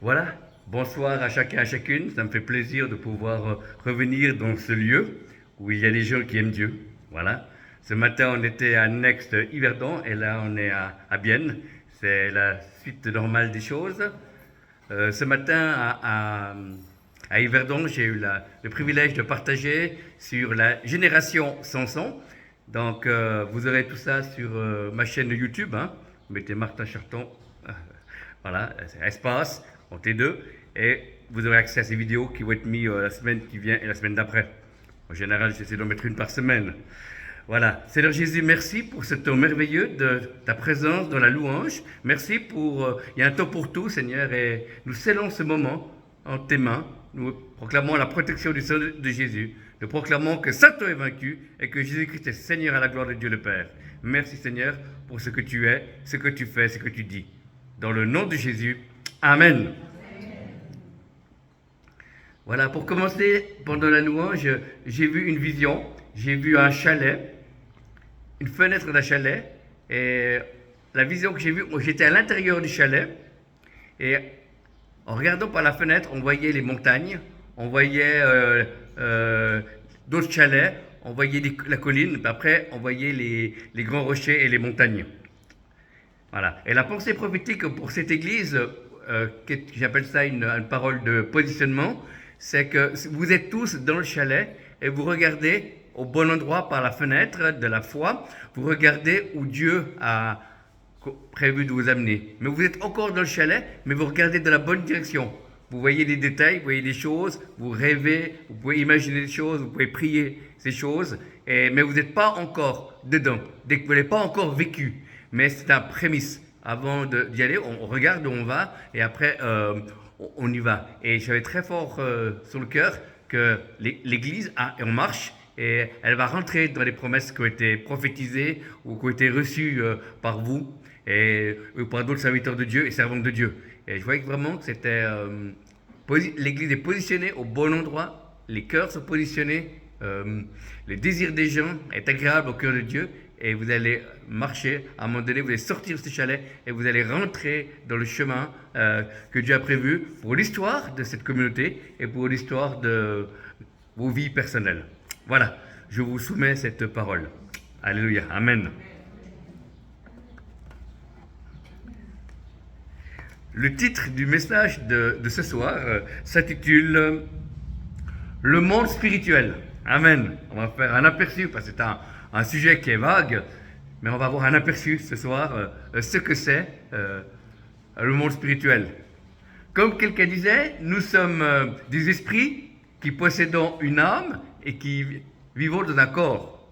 Voilà, bonsoir à chacun et à chacune. Ça me fait plaisir de pouvoir revenir dans ce lieu où il y a des gens qui aiment Dieu. Voilà. Ce matin, on était à Next Yverdon et là, on est à Bienne. C'est la suite normale des choses. Ce matin, à Yverdon, j'ai eu le privilège de partager sur la génération Samson. Donc, vous aurez tout ça sur ma chaîne YouTube. Hein. Vous mettez Martin Charton, euh, voilà, c'est espace, en T2, et vous aurez accès à ces vidéos qui vont être mises la semaine qui vient et la semaine d'après. En général, j'essaie d'en mettre une par semaine. Voilà. Seigneur Jésus, merci pour ce temps merveilleux de ta présence dans la louange. Merci pour... il y a un temps pour tout, Seigneur, et nous scellons ce moment en tes mains. Nous proclamons la protection du sang de Jésus. Nous proclamons que Satan est vaincu et que Jésus-Christ est Seigneur à la gloire de Dieu le Père. Merci, Seigneur, pour ce que tu es, ce que tu fais, ce que tu dis. Dans le nom de Jésus, Amen. Voilà, pour commencer, pendant la louange, j'ai vu une vision. J'ai vu un chalet, une fenêtre d'un chalet, et la vision que j'ai vue, j'étais à l'intérieur du chalet, et en regardant par la fenêtre, on voyait les montagnes, on voyait d'autres chalets, on voyait la colline, puis après on voyait les grands rochers et les montagnes. Voilà. Et la pensée prophétique pour cette église, j'appelle ça une parole de positionnement, c'est que vous êtes tous dans le chalet et vous regardez au bon endroit par la fenêtre de la foi, vous regardez où Dieu a prévu de vous amener. Mais vous êtes encore dans le chalet, mais vous regardez dans la bonne direction. Vous voyez des détails, vous voyez des choses, vous rêvez, vous pouvez imaginer des choses, vous pouvez prier ces choses, mais vous n'êtes pas encore dedans, vous ne l'avez pas encore vécu. Mais c'est un prémisse. Avant d'y aller, on regarde où on va et après on y va. Et j'avais très fort sur le cœur que l'Église est en marche et elle va rentrer dans les promesses qui ont été prophétisées ou qui ont été reçues par vous et par d'autres serviteurs de Dieu et servantes de Dieu. Et je voyais vraiment que c'était l'Église est positionnée au bon endroit, les cœurs sont positionnés, le désir des gens est agréable au cœur de Dieu et vous allez marcher, à un moment donné, vous allez sortir de ce chalet et vous allez rentrer dans le chemin que Dieu a prévu pour l'histoire de cette communauté et pour l'histoire de vos vies personnelles. Voilà, je vous soumets cette parole. Alléluia, Amen. Le titre du message de ce soir s'intitule Le monde spirituel. Amen. On va faire un aperçu, parce que c'est un sujet qui est vague, mais on va avoir un aperçu ce soir, ce que c'est le monde spirituel. Comme quelqu'un disait, nous sommes des esprits qui possédons une âme et qui vivons dans un corps.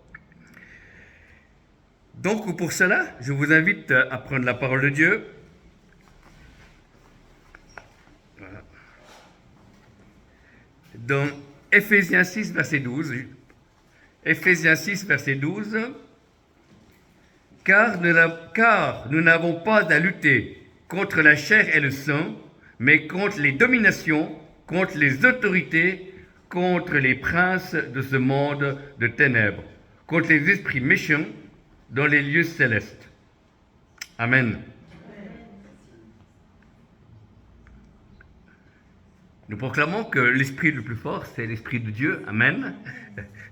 Donc pour cela, je vous invite à prendre la parole de Dieu. Voilà. Dans Ephésiens 6, verset 12. Ephésiens 6, verset 12. Car nous n'avons pas à lutter contre la chair et le sang, mais contre les dominations, contre les autorités, contre les princes de ce monde de ténèbres, contre les esprits méchants dans les lieux célestes. Amen. Nous proclamons que l'esprit le plus fort, c'est l'esprit de Dieu. Amen.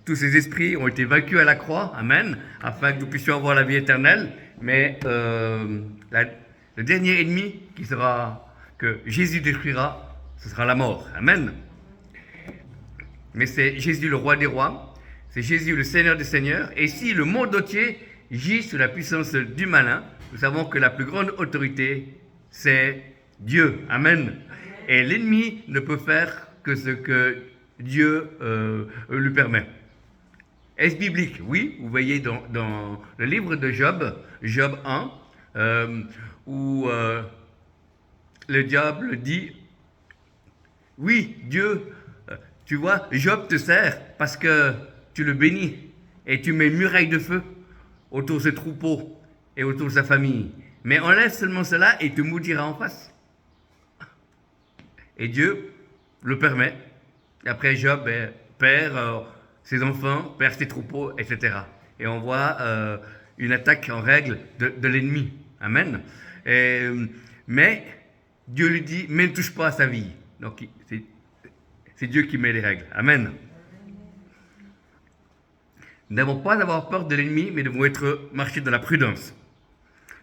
Tous ces esprits ont été vaincus à la croix. Amen. Afin que nous puissions avoir la vie éternelle. Mais le dernier ennemi que Jésus détruira, ce sera la mort. Amen. Mais c'est Jésus le roi des rois. C'est Jésus le Seigneur des seigneurs. Et si le monde entier gît sous la puissance du malin, nous savons que la plus grande autorité, c'est Dieu. Amen. Et l'ennemi ne peut faire que ce que Dieu lui permet. Est-ce biblique? Oui, vous voyez dans le livre de Job, Job 1, où le diable dit, oui, Dieu, tu vois, Job te sert parce que tu le bénis et tu mets une muraille de feu autour de ce troupeau et autour de sa famille. Mais enlève seulement cela et il te maudira en face. Et Dieu le permet. Et après, Job perd ses enfants, perd ses troupeaux, etc. Et on voit une attaque en règle de l'ennemi. Amen. Mais Dieu lui dit, mais ne touche pas à sa vie. Donc c'est Dieu qui met les règles. Amen. Nous n'avons pas à avoir peur de l'ennemi, mais nous devons marcher dans la prudence.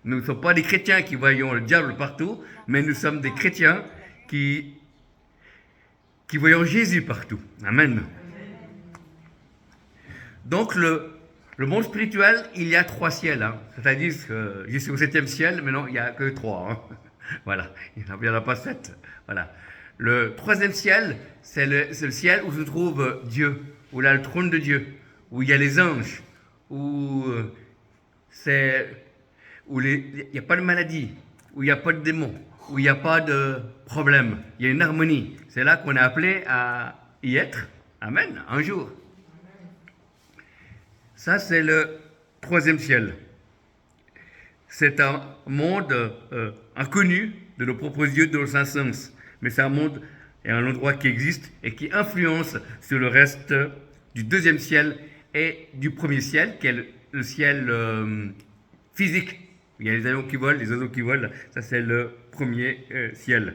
Nous ne sommes pas des chrétiens qui voyons le diable partout, mais nous sommes des chrétiens qui voyons Jésus partout. Amen. Donc le monde spirituel, il y a 3 ciels. Hein. C'est-à-dire que je suis au 7e ciel, mais non, il n'y a que 3. Hein. Voilà, il n'y en a pas 7. Voilà. Le 3e ciel, c'est le ciel où se trouve Dieu, où il y a le trône de Dieu, où il y a les anges, où il n'y a pas de maladie, où il n'y a pas de démons, où il n'y a pas de problème. Il y a une harmonie. C'est là qu'on est appelé à y être. Amen, un jour. Ça, c'est le 3e ciel. C'est un monde inconnu de nos propres yeux, de nos sens. Mais c'est un monde et un endroit qui existe et qui influence sur le reste du 2e ciel et du 1er ciel, qui est le ciel physique. Il y a les avions qui volent, les oiseaux qui volent. Ça, c'est le 1er ciel.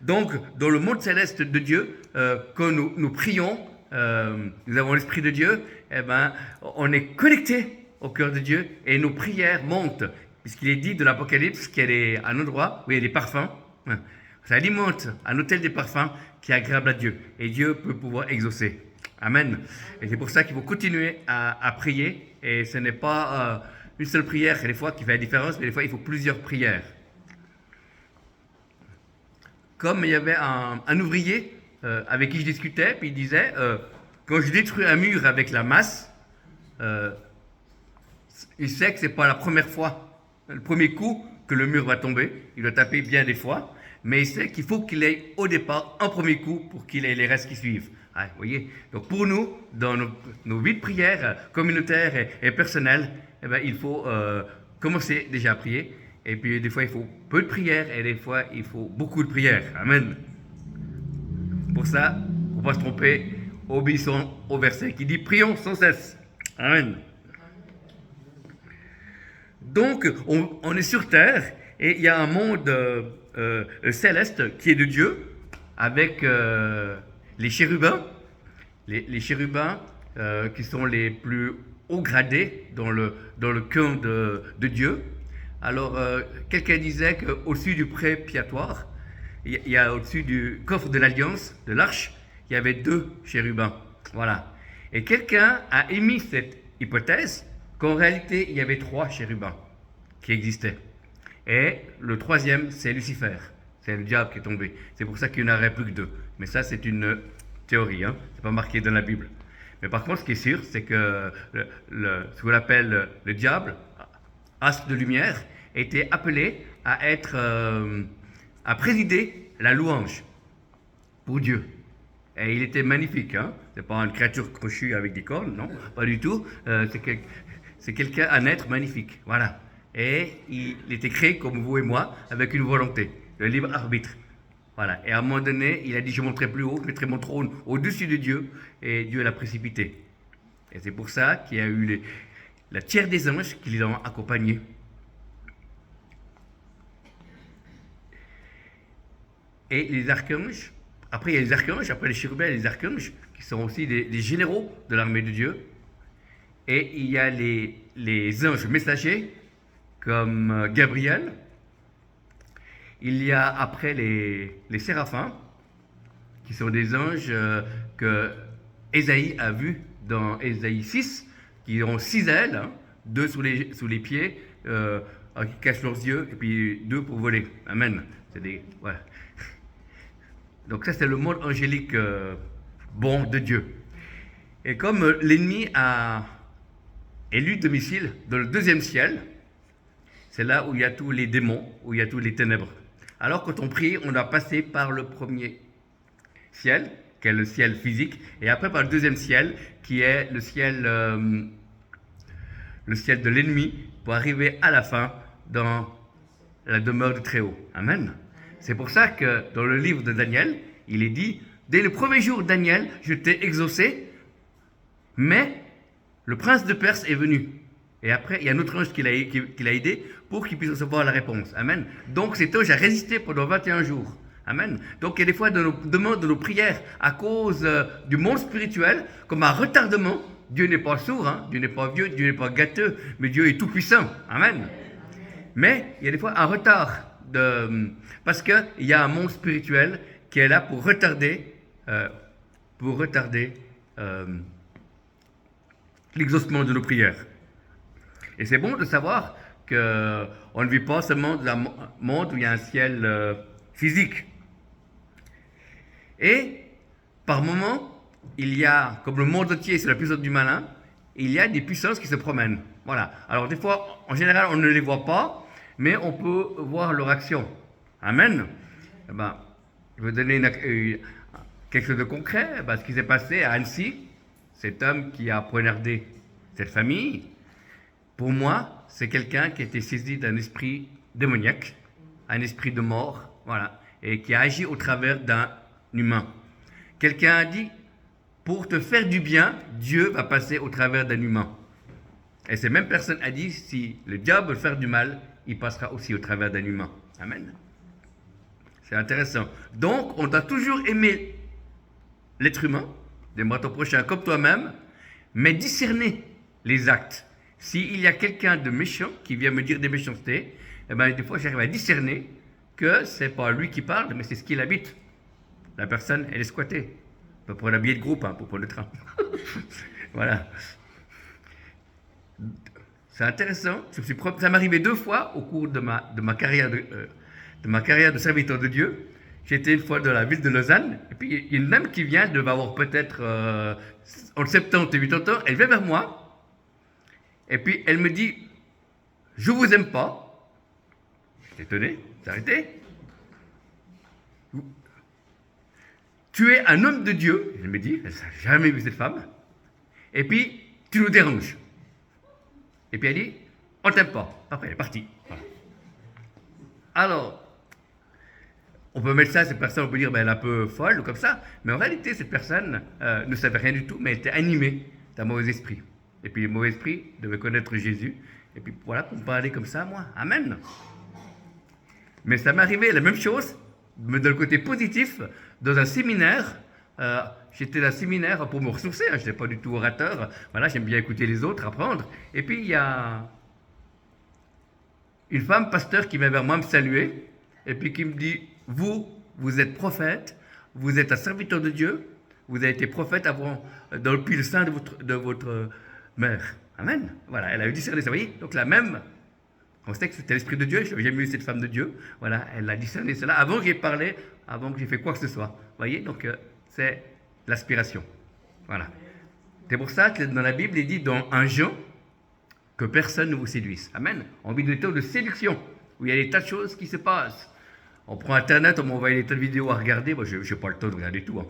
Donc, dans le monde céleste de Dieu, quand nous prions, nous avons l'Esprit de Dieu, eh ben, on est connecté au cœur de Dieu et nos prières montent. Puisqu'il est dit de l'Apocalypse qu'il y a un endroit où il y a des parfums. Ça alimente un hôtel des parfums qui est agréable à Dieu. Et Dieu peut pouvoir exaucer. Amen. Et c'est pour ça qu'il faut continuer à prier. Et ce n'est pas une seule prière, des fois, qui fait la différence, mais des fois, il faut plusieurs prières. Comme il y avait un ouvrier avec qui je discutais, puis il disait, quand je détruis un mur avec la masse, il sait que ce n'est pas la première fois, le premier coup que le mur va tomber. Il doit taper bien des fois, mais il sait qu'il faut qu'il ait au départ un premier coup pour qu'il ait les restes qui suivent. Ah, vous voyez. Donc pour nous, dans nos vies de prière communautaires et personnelles, eh ben, il faut commencer déjà à prier. Et puis des fois, il faut peu de prières et des fois, il faut beaucoup de prières. Amen. Pour ça, pour ne pas se tromper, obéissons au verset qui dit « Prions sans cesse ». Amen. Donc, on est sur terre et il y a un monde céleste qui est de Dieu avec les chérubins. Les chérubins qui sont les plus haut gradés dans le camp de Dieu. Alors, quelqu'un disait qu'au-dessus du pré-piatoire, il y a au-dessus du coffre de l'Alliance, de l'Arche, il y avait 2 chérubins. Voilà. Et quelqu'un a émis cette hypothèse qu'en réalité, il y avait 3 chérubins qui existaient. Et le 3e, c'est Lucifer. C'est le diable qui est tombé. C'est pour ça qu'il n'y en aurait plus que 2. Mais ça, c'est une théorie. Hein. Ce n'est pas marqué dans la Bible. Mais par contre, ce qui est sûr, c'est que ce qu'on appelle le diable, astre de lumière, était appelé à présider la louange pour Dieu. Et il était magnifique, hein. C'est pas une créature crochue avec des cornes, non, pas du tout. C'est quelqu'un, un être magnifique, voilà. Et il était créé comme vous et moi, avec une volonté, le libre arbitre. Voilà. Et à un moment donné, il a dit, je monterai plus haut, je mettrai mon trône au-dessus de Dieu, et Dieu l'a précipité. Et c'est pour ça qu'il y a eu la tiers des anges qui les ont accompagnés. Et les archanges, après il y a les archanges, après les chérubins et les archanges, qui sont aussi des généraux de l'armée de Dieu. Et il y a les anges messagers, comme Gabriel. Il y a après les séraphins, qui sont des anges que Ésaïe a vus dans Ésaïe 6, qui ont 6 ailes, hein, 2 sous les pieds, qui cachent leurs yeux, et puis 2 pour voler. Amen. Voilà. Donc ça, c'est le monde angélique bon de Dieu. Et comme l'ennemi a élu domicile dans le 2e ciel, c'est là où il y a tous les démons, où il y a tous les ténèbres. Alors quand on prie, on doit passer par le 1er ciel, qui est le ciel physique, et après par le 2e ciel, qui est le ciel de l'ennemi, pour arriver à la fin dans la demeure du Très-Haut. Amen. C'est pour ça que dans le livre de Daniel, il est dit, dès le premier jour, Daniel, je t'ai exaucé, mais le prince de Perse est venu. Et après, il y a un autre ange qui l'a aidé pour qu'il puisse recevoir la réponse. Amen. Donc cet ange a résisté pendant 21 jours. Amen. Donc il y a des fois dans nos demandes, dans nos prières, à cause du monde spirituel, comme un retardement. Dieu n'est pas sourd, hein? Dieu n'est pas vieux, Dieu n'est pas gâteux, mais Dieu est tout puissant. Amen. Mais il y a des fois un retard, parce qu'il y a un monde spirituel qui est là pour retarder l'exaucement de nos prières. Et c'est bon de savoir qu'on ne vit pas seulement dans un monde où il y a un ciel physique. Et par moments, il y a, comme le monde entier, c'est la puissance du malin, il y a des puissances qui se promènent. Voilà. Alors des fois, en général, on ne les voit pas, mais on peut voir leur action. Amen. Eh ben, je vais donner quelque chose de concret. Eh ben, ce qui s'est passé à Annecy, cet homme qui a poignardé cette famille, pour moi, c'est quelqu'un qui a été saisi d'un esprit démoniaque, un esprit de mort, voilà, et qui a agi au travers d'un humain. Quelqu'un a dit, pour te faire du bien, Dieu va passer au travers d'un humain. Et cette même personne a dit, si le diable veut faire du mal, il passera aussi au travers d'un humain. Amen. C'est intéressant. Donc, on doit toujours aimer l'être humain, d'aimer ton prochain comme toi-même, mais discerner les actes. S'il y a quelqu'un de méchant qui vient me dire des méchancetés, eh ben, des fois j'arrive à discerner que c'est pas lui qui parle, mais c'est ce qu'il habite. La personne, elle est squattée. On peut prendre un billet de groupe pour prendre le train. Voilà. C'est intéressant. Ça m'est arrivé 2 fois au cours de ma carrière de serviteur de Dieu. J'étais une fois dans la ville de Lausanne, et puis il y a une dame qui vient, devait avoir peut-être entre 70 et 80 ans, elle vient vers moi, et puis elle me dit, je vous aime pas. J'étais étonné, j'ai arrêté. Tu es un homme de Dieu, elle me dit, elle n'a jamais vu cette femme, et puis tu nous déranges. Et puis elle dit, on t'aime pas. Après elle est partie. Voilà. Alors, on peut mettre ça, cette personne, on peut dire, ben, elle est un peu folle ou comme ça, mais en réalité, cette personne ne savait rien du tout, mais elle était animée d'un mauvais esprit. Et puis le mauvais esprit devait connaître Jésus, et puis voilà, pour me parler comme ça, moi. Amen. Mais ça m'est arrivé la même chose, mais de le côté positif, dans un séminaire. J'étais dans un séminaire pour me ressourcer, je n'étais pas du tout orateur, voilà, j'aime bien écouter les autres, apprendre. Et puis il y a une femme pasteur qui vient vers moi me saluer, et puis qui me dit, vous êtes prophète, vous êtes un serviteur de Dieu, vous avez été prophète depuis le sein de votre mère. Amen. Voilà, elle a eu discerné ça, vous voyez. Donc la même, on sait que c'était l'Esprit de Dieu, je n'avais jamais vu cette femme de Dieu, voilà, elle a discerné cela avant que j'ai parlé, avant que j'ai fait quoi que ce soit. Vous voyez, donc c'est l'aspiration. Voilà. C'est pour ça que dans la Bible, il dit dans 1 Jean que personne ne vous séduise. Amen. On vit des temps de séduction, où il y a des tas de choses qui se passent. On prend Internet, on m'envoie des tas de vidéos à regarder. Moi, je n'ai pas le temps de regarder tout. Hein.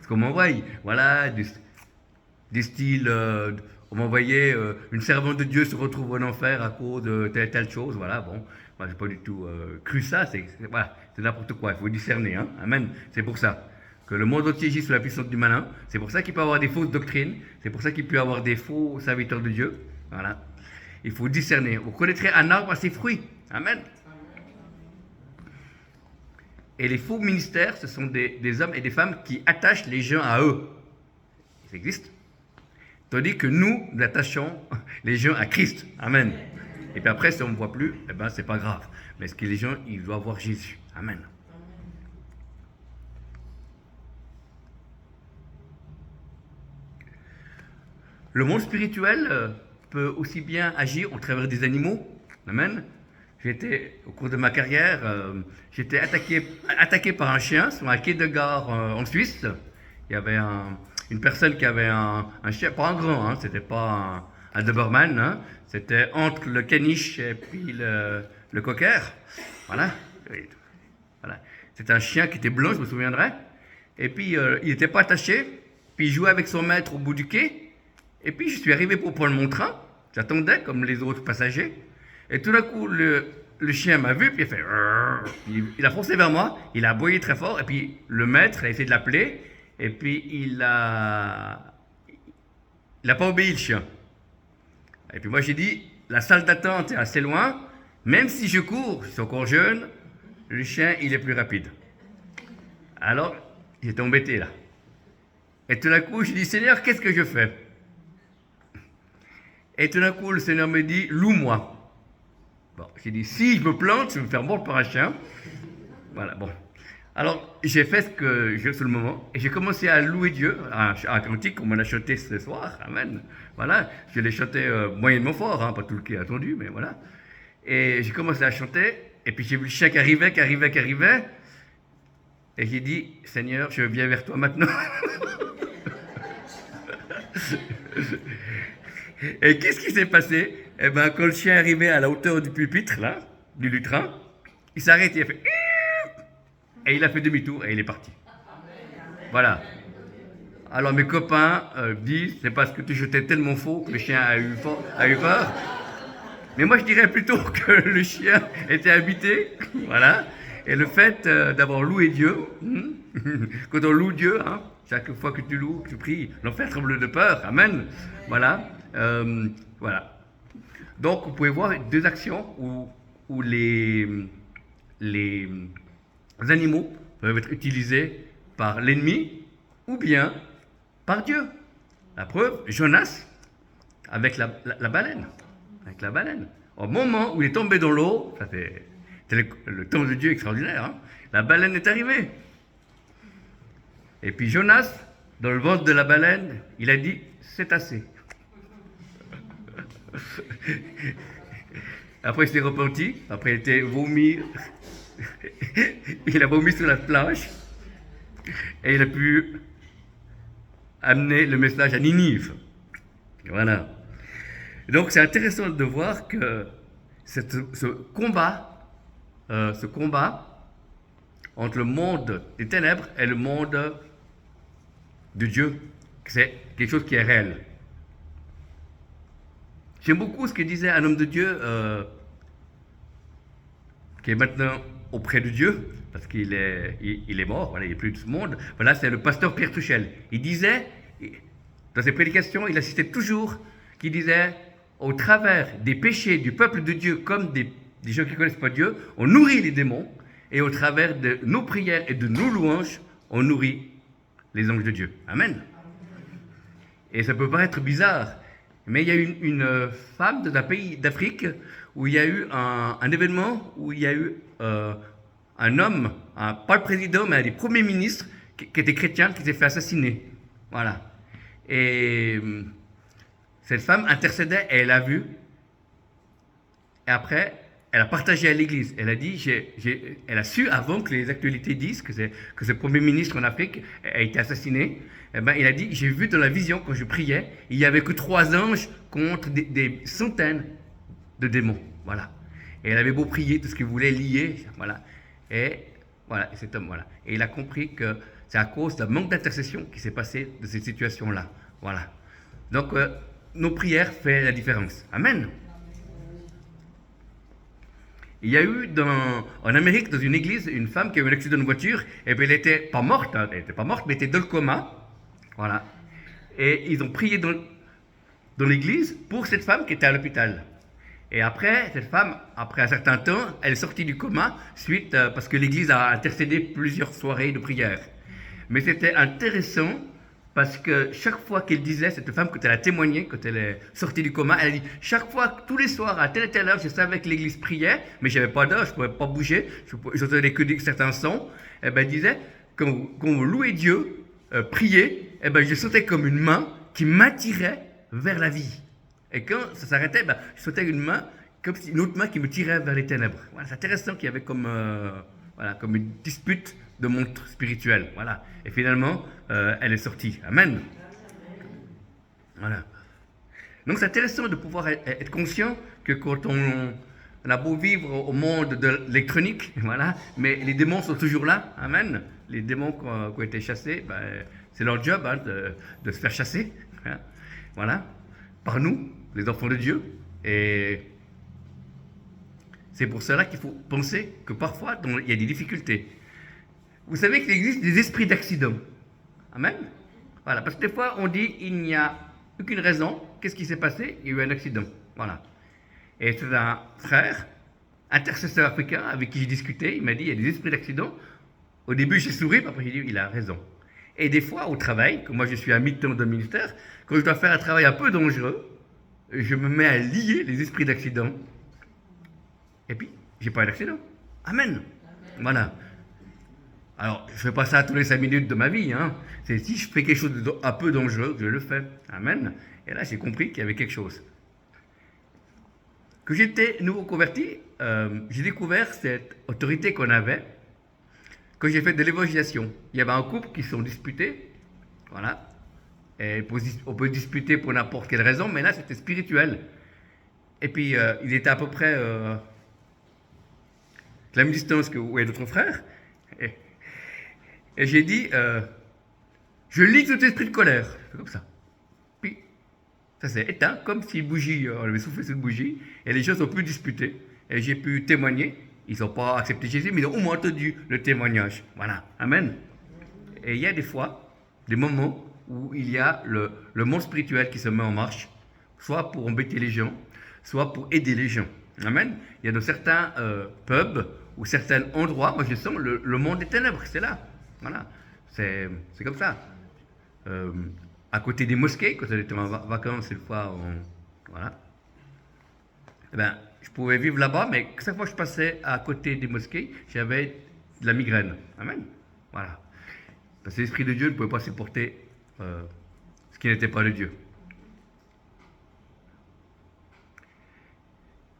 Ce qu'on m'envoie, voilà, des styles. On m'envoyait une servante de Dieu se retrouve en enfer à cause de telle chose. Voilà, bon. Moi, je n'ai pas du tout cru ça. Voilà, c'est n'importe quoi. Il faut discerner. Hein. Amen. C'est pour ça que le monde entier gît sous la puissance du malin. C'est pour ça qu'il peut y avoir des fausses doctrines. C'est pour ça qu'il peut y avoir des faux serviteurs de Dieu. Voilà. Il faut discerner. Vous connaîtrez un arbre à ses fruits. Amen. Et les faux ministères, ce sont des hommes et des femmes qui attachent les gens à eux. Ça existe. Tandis que nous attachons les gens à Christ. Amen. Et puis après, si on ne me voit plus, eh ben, c'est pas grave. Mais ce que les gens, ils doivent voir Jésus. Amen. Le monde spirituel peut aussi bien agir au travers des animaux. Amen. Au cours de ma carrière, j'étais attaqué par un chien sur un quai de gare en Suisse. Il y avait une personne qui avait un chien, pas un grand, hein, c'était pas un Doberman, hein, c'était entre le caniche et puis le cocker. Voilà. Voilà. C'était un chien qui était blanc, je me souviendrai. Et puis, il n'était pas attaché. Puis, il jouait avec son maître au bout du quai. Et puis, je suis arrivé pour prendre mon train. J'attendais comme les autres passagers. Et tout d'un coup, le chien m'a vu, puis il a fait... Il a foncé vers moi, il a aboyé très fort, et puis le maître a essayé de l'appeler, et puis il a pas obéi, le chien. Et puis moi j'ai dit, la salle d'attente est assez loin, même si je cours, je suis encore jeune, le chien il est plus rapide. Alors, j'étais embêté là. Et tout d'un coup, je dis, Seigneur, qu'est-ce que je fais? Et tout d'un coup, le Seigneur me dit, loue-moi. Bon, j'ai dit, si je me plante, je vais me faire mordre par un chien. Voilà, bon. Alors, j'ai fait ce que j'ai sur le moment, et j'ai commencé à louer Dieu, un cantique qu'on m'en a chanté ce soir, amen. Voilà, je l'ai chanté moyennement fort, hein, pas tout le qui a attendu, mais voilà. Et j'ai commencé à chanter, et puis j'ai vu le chien qui arrivait, et j'ai dit, Seigneur, je viens vers toi maintenant. Et qu'est-ce qui s'est passé? Eh bien, quand le chien arrivait à la hauteur du pupitre, là, du lutrin, il s'arrête, il a fait... Et il a fait demi-tour et il est parti. Voilà. Alors mes copains disent, c'est parce que tu jetais tellement faux que le chien a eu peur. Mais moi je dirais plutôt que le chien était habité. Voilà. Et le fait d'avoir loué Dieu, quand on loue Dieu, hein, chaque fois que tu loues, que tu pries, l'enfer tremble de peur. Amen. Voilà. Voilà. Donc vous pouvez voir deux actions où les animaux peuvent être utilisés par l'ennemi ou bien par Dieu. La preuve, Jonas avec la baleine. Avec la baleine. Au moment où il est tombé dans l'eau, ça fait le temps de Dieu extraordinaire, hein, la baleine est arrivée. Et puis Jonas, dans le ventre de la baleine, il a dit, c'est assez. Après il s'est repenti, après il était vomi. Il a vomi sur la plage et il a pu amener le message à Ninive. Voilà. Donc c'est intéressant de voir que ce combat entre le monde des ténèbres et le monde de Dieu, c'est quelque chose qui est réel. J'aime beaucoup ce que disait un homme de Dieu qui est maintenant auprès de Dieu, parce qu'il est mort, voilà, il n'est plus de ce monde. Voilà, c'est le pasteur Pierre Touchel. Il disait, dans ses prédications, il assistait toujours, qu'il disait, au travers des péchés du peuple de Dieu, comme des gens qui ne connaissent pas Dieu, on nourrit les démons, et au travers de nos prières et de nos louanges, on nourrit les anges de Dieu. Amen. Et ça peut paraître bizarre, mais il y a une femme d'un pays d'Afrique où il y a eu un événement où il y a eu un homme, pas le président, mais un des premiers ministres qui était chrétien, qui s'est fait assassiner. Voilà. Et cette femme intercédait et elle a vu. Et après, elle a partagé à l'église. Elle a dit, elle a su avant que les actualités disent que ce premier ministre en Afrique a été assassiné. Eh ben, il a dit, j'ai vu dans la vision quand je priais, il n'y avait que 3 anges contre des centaines de démons. Voilà. Et elle avait beau prier tout ce qu'il voulait lier, voilà. Et voilà, et cet homme, voilà. Et il a compris que c'est à cause d'un manque d'intercession qui s'est passé de cette situation-là. Voilà. Donc, nos prières font la différence. Amen. Il y a eu en Amérique, dans une église, une femme qui a eu un accident de voiture, et bien elle n'était pas morte, hein, elle n'était pas morte, mais elle était dans le coma. Voilà. Et ils ont prié dans l'église pour cette femme qui était à l'hôpital. Et après, cette femme, après un certain temps, elle est sortie du coma parce que l'église a intercédé plusieurs soirées de prière. Mais c'était intéressant parce que chaque fois qu'elle disait, cette femme, quand elle a témoigné, quand elle est sortie du coma, elle a dit, chaque fois, tous les soirs, à telle et telle heure, je savais que l'église priait, mais je n'avais pas d'heure, je ne pouvais pas bouger, je n'entendais que certains sons. Et ben, elle disait, quand vous louez Dieu, prier, et ben, je sentais comme une main qui m'attirait vers la vie. Et quand ça s'arrêtait, ben, je sentais une main, comme une autre main qui me tirait vers les ténèbres. Voilà, c'est intéressant qu'il y avait comme une dispute de montre spirituelle. Voilà. Et finalement, elle est sortie. Amen. Voilà. Donc c'est intéressant de pouvoir être conscient que quand on a beau vivre au monde de l'électronique, voilà, mais les démons sont toujours là. Amen. Les démons qui ont été chassés, ben, c'est leur job, hein, de se faire chasser. Hein, voilà. Par nous, les enfants de Dieu. Et c'est pour cela qu'il faut penser que parfois, il y a des difficultés. Vous savez qu'il existe des esprits d'accident. Amen. Voilà, parce que des fois, on dit il n'y a aucune raison. Qu'est-ce qui s'est passé? Il y a eu un accident. Voilà. Et c'est un frère, intercesseur africain, avec qui j'ai discuté. Il m'a dit, il y a des esprits d'accident. Au début, j'ai souri, puis après, j'ai dit, il a raison. Et des fois, au travail, comme moi je suis à mi-temps de ministère, quand je dois faire un travail un peu dangereux, je me mets à lier les esprits d'accident. Et puis, j'ai pas eu d'accident. Amen. Voilà. Alors, je fais pas ça tous les 5 minutes de ma vie. Hein. C'est si je fais quelque chose de un peu dangereux, je le fais. Amen. Et là, j'ai compris qu'il y avait quelque chose. Que j'étais nouveau converti, j'ai découvert cette autorité qu'on avait quand j'ai fait de l'évangélisation. Il y avait un couple qui se sont disputés. Voilà. Et on peut disputer pour n'importe quelle raison, mais là, c'était spirituel. Et puis, il était à peu près la même distance que où est notre frère. Et j'ai dit, je lis tout esprit de colère. C'est comme ça. Puis, ça s'est éteint, comme si une bougie, on avait soufflé sur une bougie, et les gens ont pu disputer. Et j'ai pu témoigner. Ils n'ont pas accepté Jésus, mais ils ont au moins entendu le témoignage. Voilà. Amen. Et il y a des fois, des moments où il y a le monde spirituel qui se met en marche, soit pour embêter les gens, soit pour aider les gens. Amen. Il y a dans certains pubs ou certains endroits, moi je sens le monde des ténèbres, c'est là. Voilà. C'est comme ça. À côté des mosquées, quand on était en vacances, une fois, voilà. Eh ben, je pouvais vivre là-bas, mais chaque fois que je passais à côté des mosquées, j'avais de la migraine. Amen. Voilà. Parce que l'Esprit de Dieu ne pouvait pas supporter ce qui n'était pas de Dieu.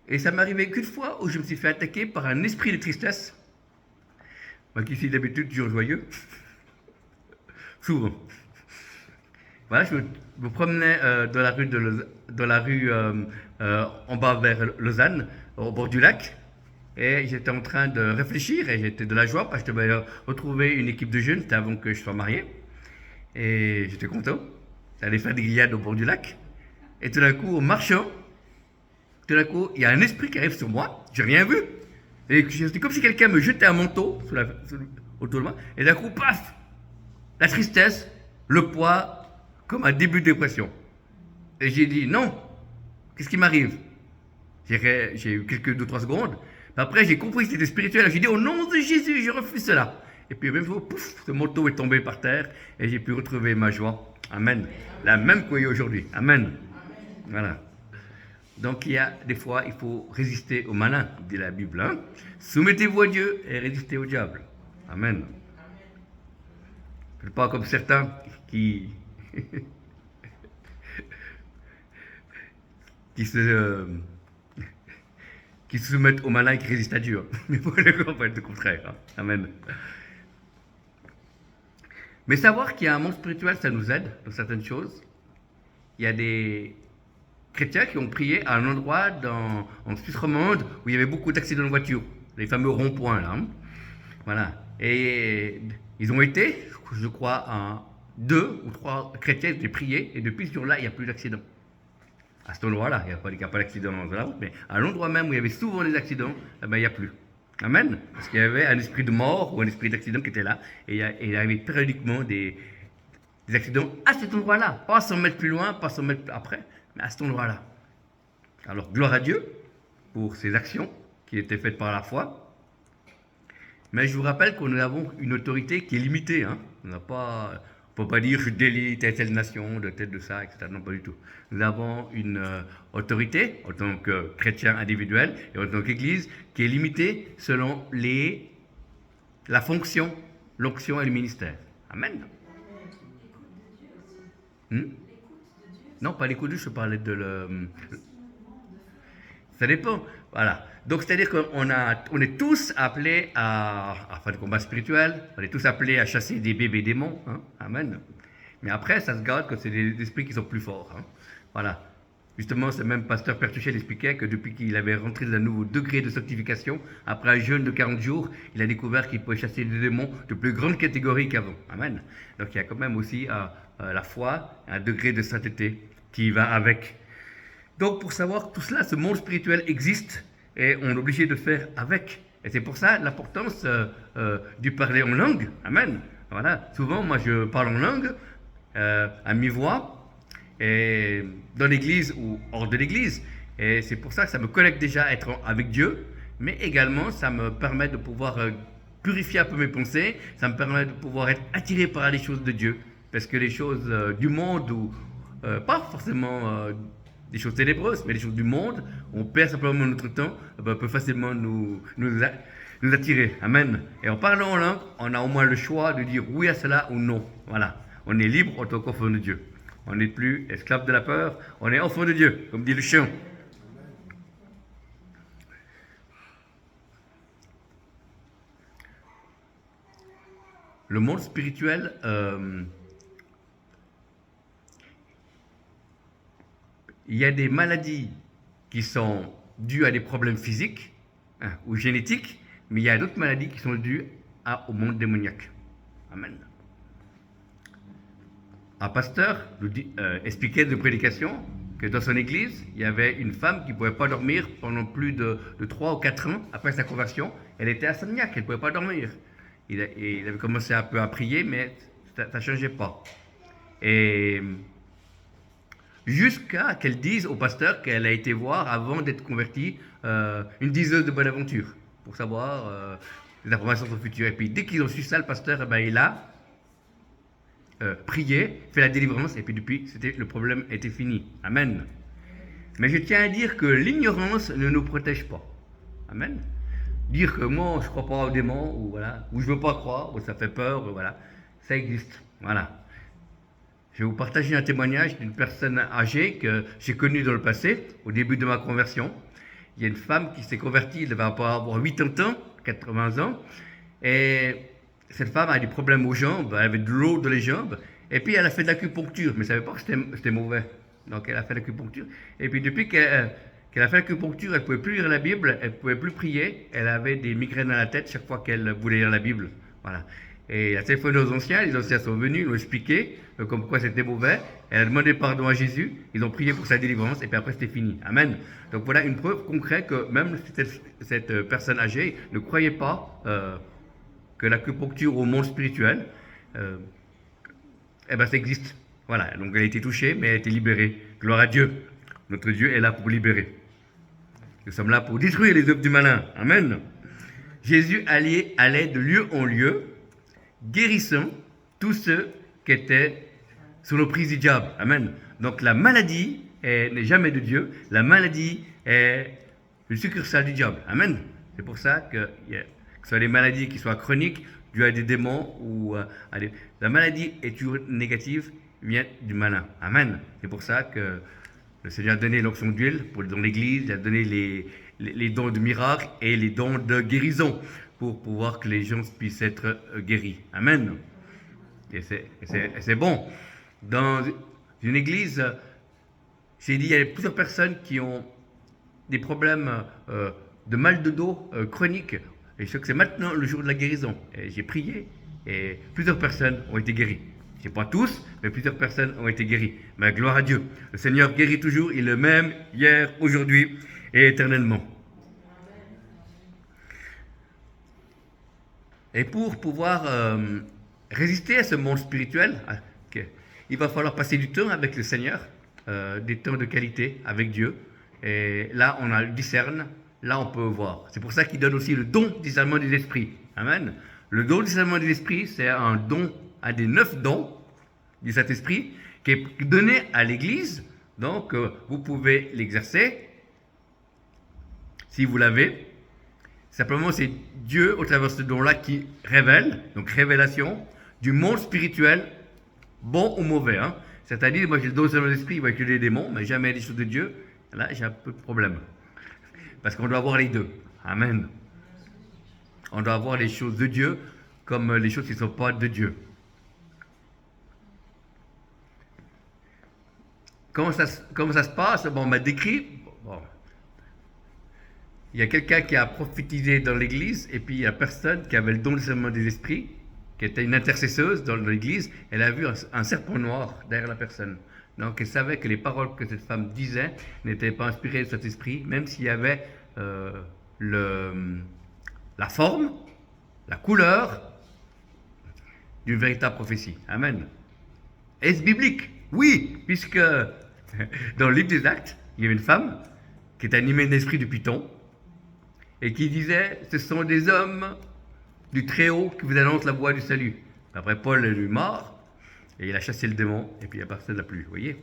Et ça m'est arrivé qu'une fois où je me suis fait attaquer par un esprit de tristesse. Moi qui suis d'habitude toujours joyeux. Souvent. Voilà, je me promenais dans la rue en bas vers Lausanne, au bord du lac. Et j'étais en train de réfléchir et j'étais de la joie parce que je devais retrouver une équipe de jeunes, c'était avant que je sois marié. Et j'étais content d'aller faire des grillades au bord du lac. Et tout d'un coup, en marchant, tout d'un coup, il y a un esprit qui arrive sur moi, j'ai rien vu. Et c'était comme si quelqu'un me jetait un manteau autour de moi. Et d'un coup, paf, la tristesse, le poids, comme un début de dépression. Et j'ai dit, non, qu'est-ce qui m'arrive? J'ai eu quelques 2-3 secondes. Après, j'ai compris que c'était spirituel. J'ai dit, au nom de Jésus, je refuse cela. Et puis, même fois, pouf, ce manteau est tombé par terre et j'ai pu retrouver ma joie. Amen. La même qu'il y a aujourd'hui. Amen. Voilà. Donc, il y a des fois, il faut résister au malin, dit la Bible. Hein? Soumettez-vous à Dieu et résistez au diable. Amen. Pas comme certains qui qui se soumettent au malin et qui résistent à Dieu. Mais pour le coup, le contraire. Hein. Amen. Mais savoir qu'il y a un monde spirituel, ça nous aide dans certaines choses. Il y a des chrétiens qui ont prié à un endroit en Suisse romande où il y avait beaucoup d'accidents de voiture, les fameux ronds-points là. Hein. Voilà. Et ils ont été, je crois, 2 ou 3 chrétiens qui ont prié et depuis ce jour-là, il n'y a plus d'accidents. À cet endroit-là, il n'y a pas d'accident dans la route, mais à l'endroit même où il y avait souvent des accidents, eh ben, il n'y a plus. Amen. Parce qu'il y avait un esprit de mort ou un esprit d'accident qui était là et il y avait périodiquement des accidents à cet endroit-là. Pas 100 mètres plus loin, pas 100 mètres après, mais à cet endroit-là. Alors, gloire à Dieu pour ces actions qui étaient faites par la foi. Mais je vous rappelle que nous avons une autorité qui est limitée. Hein. On ne peut pas dire je délie telle nation, de telle de ça, etc. Non, pas du tout. Nous avons une autorité en tant que chrétien individuel et en tant qu'Église qui est limitée selon la fonction, l'onction et le ministère. Amen. Non, pas l'écoute de Dieu, je parlais de Ça dépend. Voilà. Donc, c'est-à-dire qu'on est tous appelés à faire du combat spirituel, on est tous appelés à chasser des bébés démons. Hein. Amen. Mais après, ça se garde quand c'est des esprits qui sont plus forts. Hein. Voilà. Justement, ce même pasteur Pertuchel expliquait que depuis qu'il avait rentré dans un nouveau degré de sanctification, après un jeûne de 40 jours, il a découvert qu'il pouvait chasser des démons de plus grande catégorie qu'avant. Amen. Donc, il y a quand même aussi la foi, un degré de sainteté qui va avec. Donc, pour savoir que tout cela, ce monde spirituel existe et on est obligé de faire avec. Et c'est pour ça l'importance du parler en langue. Amen. Voilà. Souvent, moi, je parle en langue à mi-voix et dans l'église ou hors de l'église. Et c'est pour ça que ça me connecte déjà à être avec Dieu, mais également ça me permet de pouvoir purifier un peu mes pensées, ça me permet de pouvoir être attiré par les choses de Dieu. Parce que les choses du monde, ou pas forcément des choses ténébreuses, mais les choses du monde, on perd simplement notre temps, peut facilement nous attirer. Amen. Et en parlant en langue, on a au moins le choix de dire oui à cela ou non. Voilà. On est libre en tant qu'enfant de Dieu. On n'est plus esclave de la peur, on est enfant de Dieu, comme dit le chant. Le monde spirituel, il y a des maladies qui sont dues à des problèmes physiques, hein, ou génétiques, mais il y a d'autres maladies qui sont dues au monde démoniaque. Amen. Un pasteur expliquait de prédication que dans son église, il y avait une femme qui ne pouvait pas dormir pendant plus de 3 ou 4 ans après sa conversion. Elle était insomniaque, elle ne pouvait pas dormir. Il avait commencé un peu à prier, mais ça ne changeait pas. Et jusqu'à qu'elle dise au pasteur qu'elle a été voir, avant d'être convertie, une diseuse de bonne aventure, pour savoir les informations sur le futur. Et puis dès qu'ils ont su ça, le pasteur, il a prié, fait la délivrance, et puis depuis, le problème était fini. Amen. Mais je tiens à dire que l'ignorance ne nous protège pas. Amen. Dire que moi, je ne crois pas aux démons, ou voilà, ou je ne veux pas croire, ou ça fait peur, voilà, ça existe. Voilà. Je vais vous partager un témoignage d'une personne âgée que j'ai connue dans le passé, au début de ma conversion. Il y a une femme qui s'est convertie, elle devait avoir 80 ans, 80 ans, et cette femme a des problèmes aux jambes, elle avait de l'eau dans les jambes, et puis elle a fait de l'acupuncture, mais elle ne savait pas que c'était mauvais. Donc elle a fait de l'acupuncture, et puis depuis qu'elle a fait l'acupuncture, elle ne pouvait plus lire la Bible, elle ne pouvait plus prier, elle avait des migraines à la tête chaque fois qu'elle voulait lire la Bible. Voilà. Et elle a téléphoné aux anciens, les anciens sont venus, ils l'ont expliqué, comme quoi c'était mauvais, elle a demandé pardon à Jésus, ils ont prié pour sa délivrance, et puis après c'était fini. Amen. Donc voilà une preuve concrète que même cette personne âgée ne croyait pas que l'acupuncture au monde spirituel, ça existe. Voilà, donc elle a été touchée, mais elle a été libérée. Gloire à Dieu. Notre Dieu est là pour libérer. Nous sommes là pour détruire les œuvres du malin. Amen. Jésus allait de lieu en lieu, guérissant tous ceux qui étaient sous l'emprise du diable. Amen. Donc la maladie n'est jamais de Dieu. La maladie est une succursale du diable. Amen. C'est pour ça que ce soit les maladies qui soient chroniques, dues à des démons, ou la maladie est toujours négative, vient du malin. Amen. C'est pour ça que le Seigneur a donné l'onction d'huile dans l'Église, il a donné les dons de miracles et les dons de guérison pour pouvoir que les gens puissent être guéris. Amen. Et c'est bon. Dans une église, j'ai dit, il y a plusieurs personnes qui ont des problèmes de mal de dos chroniques. Et je sais que c'est maintenant le jour de la guérison. Et j'ai prié et plusieurs personnes ont été guéries. Je ne sais pas tous, mais plusieurs personnes ont été guéries. Mais gloire à Dieu. Le Seigneur guérit toujours, il est le même hier, aujourd'hui et éternellement. Et pour pouvoir résister à ce monde spirituel, il va falloir passer du temps avec le Seigneur, des temps de qualité avec Dieu. Et là, on a le discerne, là, on peut voir. C'est pour ça qu'il donne aussi le don du discernement des esprits. Amen. Le don du discernement des esprits, c'est un don, un des 9 dons du Saint-Esprit, qui est donné à l'Église. Donc, vous pouvez l'exercer, si vous l'avez. Simplement, c'est Dieu, au travers de ce don-là, qui révèle, donc révélation, du monde spirituel, bon ou mauvais. Hein. C'est-à-dire, moi j'ai le don de l'esprit, il va étudier les démons, mais jamais les choses de Dieu. Là, j'ai un peu de problème. Parce qu'on doit avoir les deux. Amen. On doit avoir les choses de Dieu comme les choses qui ne sont pas de Dieu. Comment ça se passe? Bon, on m'a décrit. Bon. Il y a quelqu'un qui a prophétisé dans l'église, et puis il y a personne qui avait le don de discernement des esprits, qui était une intercesseuse dans l'église. Elle a vu un serpent noir derrière la personne. Donc elle savait que les paroles que cette femme disait n'étaient pas inspirées de cet esprit, même s'il y avait la forme, la couleur d'une véritable prophétie. Amen. Est-ce biblique? Oui, puisque dans le livre des Actes, il y avait une femme qui est animé d'esprit du Python, et qui disait, ce sont des hommes du Très-Haut qui vous annoncent la voie du salut. Après, Paul est mort, et il a chassé le démon, et puis personne n'a plus, vous voyez.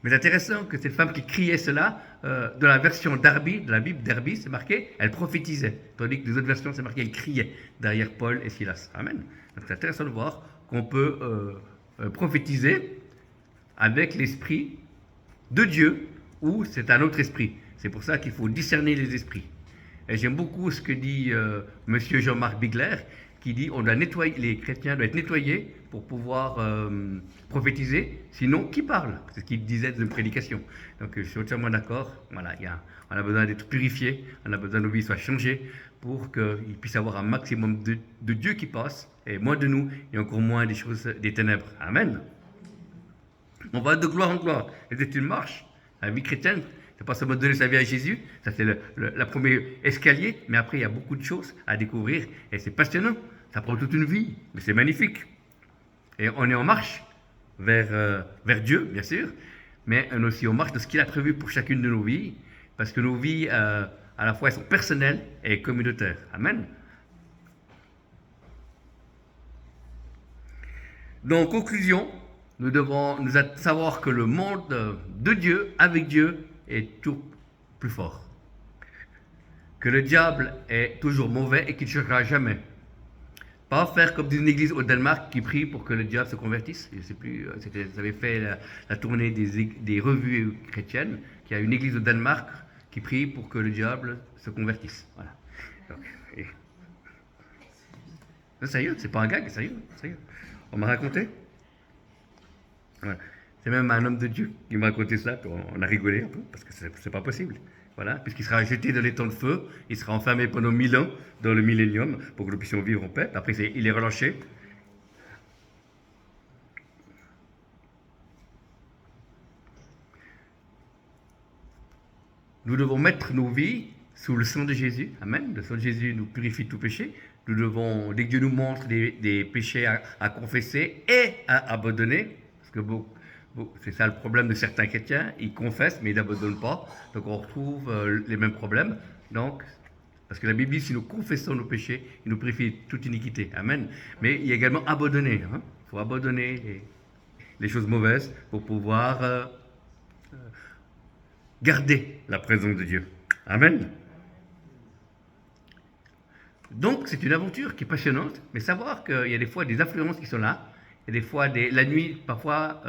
Mais c'est intéressant que cette femme qui criait cela, dans la version Darby, de la Bible Darby, c'est marqué, elle prophétisait. Tandis que les autres versions, c'est marqué, elle criait derrière Paul et Silas. Amen. Donc c'est intéressant de voir qu'on peut prophétiser avec l'esprit de Dieu, ou c'est un autre esprit. C'est pour ça qu'il faut discerner les esprits. Et j'aime beaucoup ce que dit monsieur Jean-Marc Bigler, qui dit on doit nettoyer, les chrétiens doivent être nettoyés pour pouvoir prophétiser, sinon qui parle? C'est ce qu'il disait dans une prédication. Donc je suis entièrement d'accord, voilà, on a besoin d'être purifiés, on a besoin que nos vies soient changées pour qu'il puisse y avoir un maximum de Dieu qui passe, et moins de nous, et encore moins des choses des ténèbres. Amen. On va de gloire en gloire. Et c'est une marche. La vie chrétienne, c'est pas seulement donner sa vie à Jésus, ça c'est la première escalier, mais après il y a beaucoup de choses à découvrir, et c'est passionnant. Ça prend toute une vie, mais c'est magnifique. Et on est en marche vers Dieu, bien sûr, mais on est aussi en marche de ce qu'il a prévu pour chacune de nos vies, parce que nos vies, à la fois, elles sont personnelles et communautaires. Amen. Donc, en conclusion, nous devons savoir que le monde de Dieu, avec Dieu, est tout plus fort. Que le diable est toujours mauvais et qu'il ne changera jamais. Pas faire comme une église au Danemark qui prie pour que le diable se convertisse. Je ne sais plus, ça avait fait la tournée des revues chrétiennes, qu'il y a une église au Danemark qui prie pour que le diable se convertisse. Voilà. Donc, non, sérieux, c'est pas un gag, sérieux. On m'a raconté. Voilà. C'est même un homme de Dieu qui m'a raconté ça, on a rigolé un peu, parce que c'est pas possible. Voilà, puisqu'il sera jeté dans les temps de feu, il sera enfermé pendant 1000 ans dans le millénium pour que nous puissions vivre en paix. Après, il est relâché. Nous devons mettre nos vies sous le sang de Jésus. Amen. Le sang de Jésus nous purifie de tout péché. Nous devons, dès que Dieu nous montre des péchés à confesser et à abandonner, parce que c'est ça le problème de certains chrétiens, ils confessent mais ils n'abandonnent pas, donc on retrouve les mêmes problèmes. Donc, parce que la Bible dit, si nous confessons nos péchés, il nous purifie de toute iniquité. Amen. Mais il y a également abandonner. Il faut abandonner les choses mauvaises pour pouvoir garder la présence de Dieu. Amen. Donc c'est une aventure qui est passionnante, mais savoir qu'il y a des fois des influences qui sont là, il y a des fois la nuit, parfois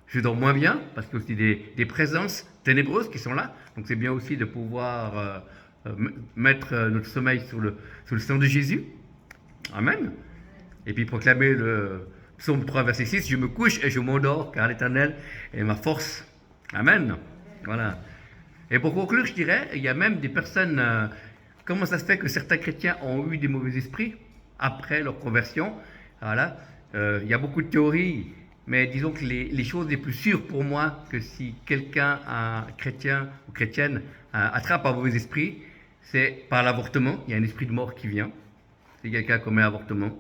je dors moins bien, parce qu'il y a aussi des présences ténébreuses qui sont là, donc c'est bien aussi de pouvoir mettre notre sommeil sous le sang de Jésus. Amen. Et puis proclamer le psaume 3, verset 6, je me couche et je m'endors, car l'Éternel est ma force. Amen. Voilà. Et pour conclure, je dirais, il y a même des personnes... comment ça se fait que certains chrétiens ont eu des mauvais esprits après leur conversion? Voilà. Il y a beaucoup de théories, mais disons que les choses les plus sûres pour moi, que si quelqu'un, un chrétien ou chrétienne, attrape un mauvais esprit, c'est par l'avortement. Il y a un esprit de mort qui vient. Si quelqu'un commet un avortement.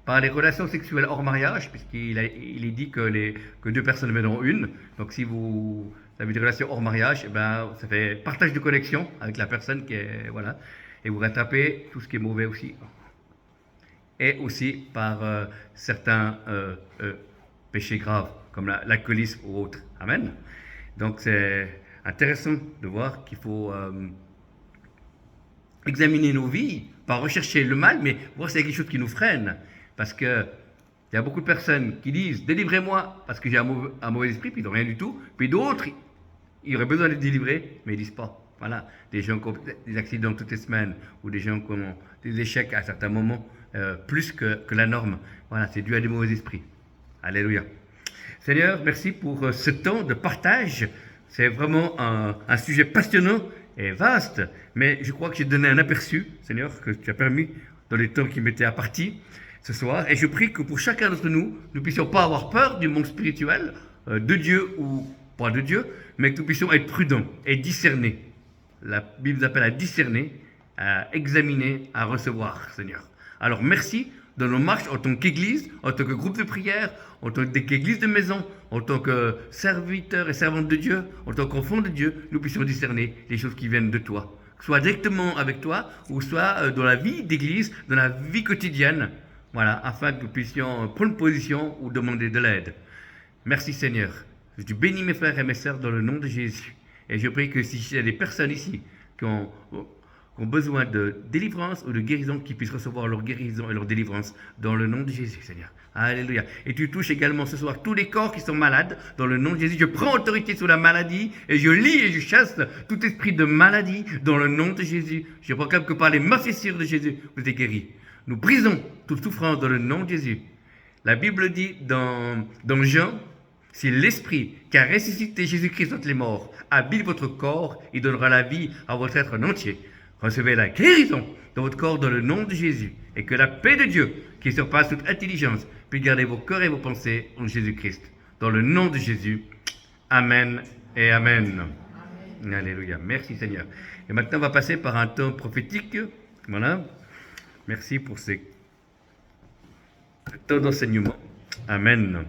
Par les relations sexuelles hors mariage, puisqu'il est dit que deux personnes mèneront une. Donc si vous avez des relations hors mariage, ça fait partage de connexion avec la personne qui est, voilà, et vous rattrapez tout ce qui est mauvais aussi. Et aussi par certains péchés graves, comme l'alcoolisme ou autres. Amen. Donc c'est intéressant de voir qu'il faut examiner nos vies, pas rechercher le mal, mais voir s'il y a quelque chose qui nous freine. Parce qu'il y a beaucoup de personnes qui disent « délivrez-moi parce que j'ai un mauvais esprit », puis ils n'ont rien du tout. Puis d'autres, ils auraient besoin d'être délivrés, mais ils ne disent pas. Voilà, des gens qui ont des accidents toutes les semaines, ou des gens qui ont des échecs à certains moments, plus que la norme. Voilà, c'est dû à des mauvais esprits. Alléluia. Seigneur, merci pour ce temps de partage. C'est vraiment un sujet passionnant et vaste, mais je crois que j'ai donné un aperçu, Seigneur, que tu as permis dans les temps qui m'étaient impartis ce soir, et je prie que pour chacun d'entre nous, nous ne puissions pas avoir peur du monde spirituel, de Dieu ou pas de Dieu, mais que nous puissions être prudents et discerner. La Bible nous appelle à discerner, à examiner, à recevoir, Seigneur. Alors merci dans nos marches en tant qu'Église, en tant que groupe de prière, en tant qu'Église de maison, en tant que serviteurs et servantes de Dieu, en tant qu'enfants de Dieu, nous puissions discerner les choses qui viennent de toi. Soit directement avec toi, ou soit dans la vie d'Église, dans la vie quotidienne, voilà, afin que nous puissions prendre position ou demander de l'aide. Merci Seigneur. Je bénis mes frères et mes sœurs dans le nom de Jésus. Et je prie que s'il y a des personnes ici qui ont besoin de délivrance ou de guérison, qu'ils puissent recevoir leur guérison et leur délivrance dans le nom de Jésus, Seigneur. Alléluia. Et tu touches également ce soir tous les corps qui sont malades dans le nom de Jésus. Je prends autorité sur la maladie et je lie et je chasse tout esprit de maladie dans le nom de Jésus. Je proclame que par les morsures de Jésus, vous êtes guéris. Nous brisons toute souffrance dans le nom de Jésus. La Bible dit dans Jean, si l'Esprit qui a ressuscité Jésus-Christ entre les morts habite votre corps, il donnera la vie à votre être en entier. Recevez la guérison dans votre corps dans le nom de Jésus. Et que la paix de Dieu, qui surpasse toute intelligence, puisse garder vos cœurs et vos pensées en Jésus-Christ. Dans le nom de Jésus. Amen et Amen. Amen. Alléluia. Merci Seigneur. Et maintenant, on va passer par un temps prophétique. Voilà. Merci pour ces temps d'enseignement. Amen.